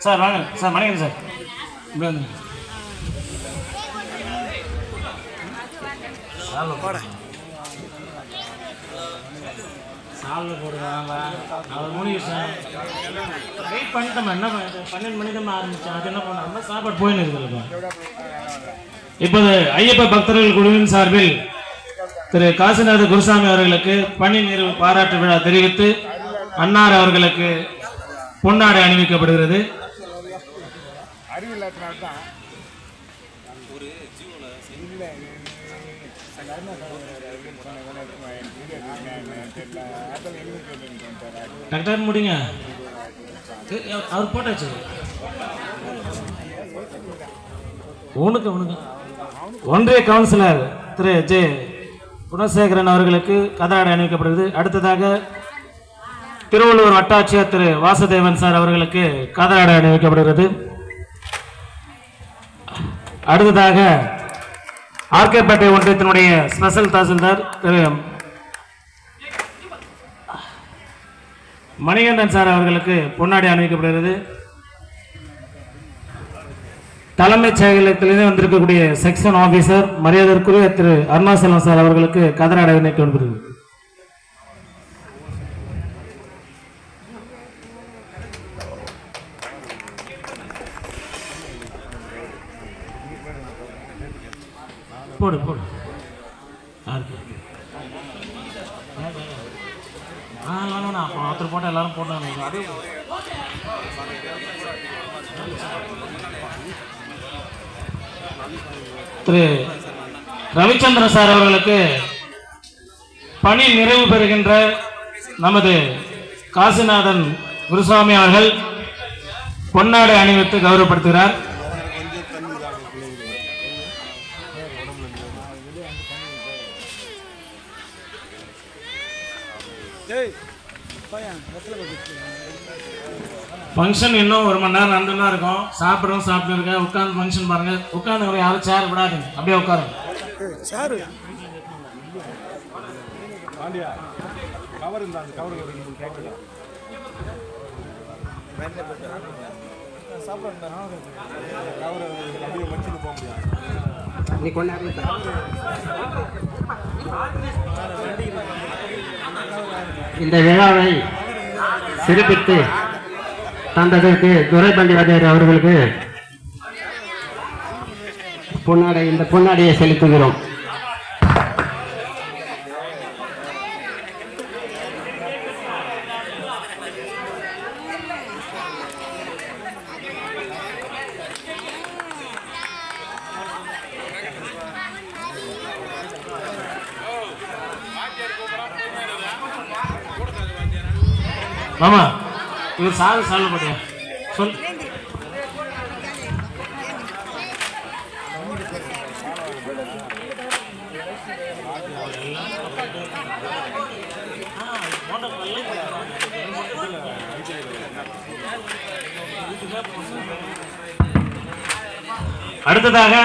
Sir வாங்க sir, மணிகன் sir இப்படி வந்து சாலில் போடுவாங்க. அவர் முடிவு சார் வெயிட் பண்ணிட்டோம். என்ன 12 மணிக்கு தான் ஆரம்பித்தோம். அது என்ன பண்ணாங்க, சாப்பாடு போயின்னு இருக்குல்ல. இப்போது ஐயப்ப பக்தர்கள் குழுவின் சார்பில் திரு காசிநாத குருசாமி அவர்களுக்கு பணி நிறைவு பாராட்டு விழா தெரிவித்து அன்னார் அவர்களுக்கு பொன்னாடை அணிவிக்கப்படுகிறது. டாக்டர் முடிங்க, அவர் போட்டாச்சு. உனக்கு ஒன்றிய கவுன்சிலர் திரு ஜே குணசேகரன் அவர்களுக்கு கதராடை அணிவிக்கப்படுகிறது. அடுத்ததாக திருவள்ளூர் வட்டாட்சியர் திரு வாசுதேவன் சார் அவர்களுக்கு கதராடை அணிவிக்கப்படுகிறது. அடுத்ததாக ஆர்கேபேட்டை ஒன்றியத்தினுடைய ஸ்பெஷல் தாசில்தார் திரு மணிகண்டன் சார் அவர்களுக்கு பொன்னாடை அணிவிக்கப்படுகிறது. தலைமைச் செயலகத்திலிருந்து வந்திருக்கக்கூடிய செக்ஷன் ஆபீசர் மரியாதைக்குரிய திரு அருணாசலம் சார் அவர்களுக்கு கதராடை அணிவிக்கப்படுகிறது. போடு போடு ஒருத்தர் போட்டால் எல்லாரும் போட்டாங்க. திரு ரவிச்சந்திரன் சார் அவர்களுக்கு பணி நிறைவு பெறுகின்ற நமது காசிநாதன் குருசாமி அவர்கள் பொன்னாடை அணிவித்து கௌரவப்படுத்துகிறார். ஃபங்க்ஷன் இன்னும் 1 மணி நேரம் 2 மணி நேரம் இருக்கும். சாப்பிடுங்க, உட்காந்து ஃபங்க்ஷன் பாருங்க. உட்காந்து யாரும் சேர் விடாதுங்க, அப்படியே உட்காருங்க. இந்த விழாவை சிறப்பித்து தந்ததற்கு துரைபண்டி வாத்தியார் அவர்களுக்கு இந்த பொன்னாடையை செலுத்துகிறோம். மாமா இவர் சால்வ் பண்ணியா சொல். அடுத்ததாக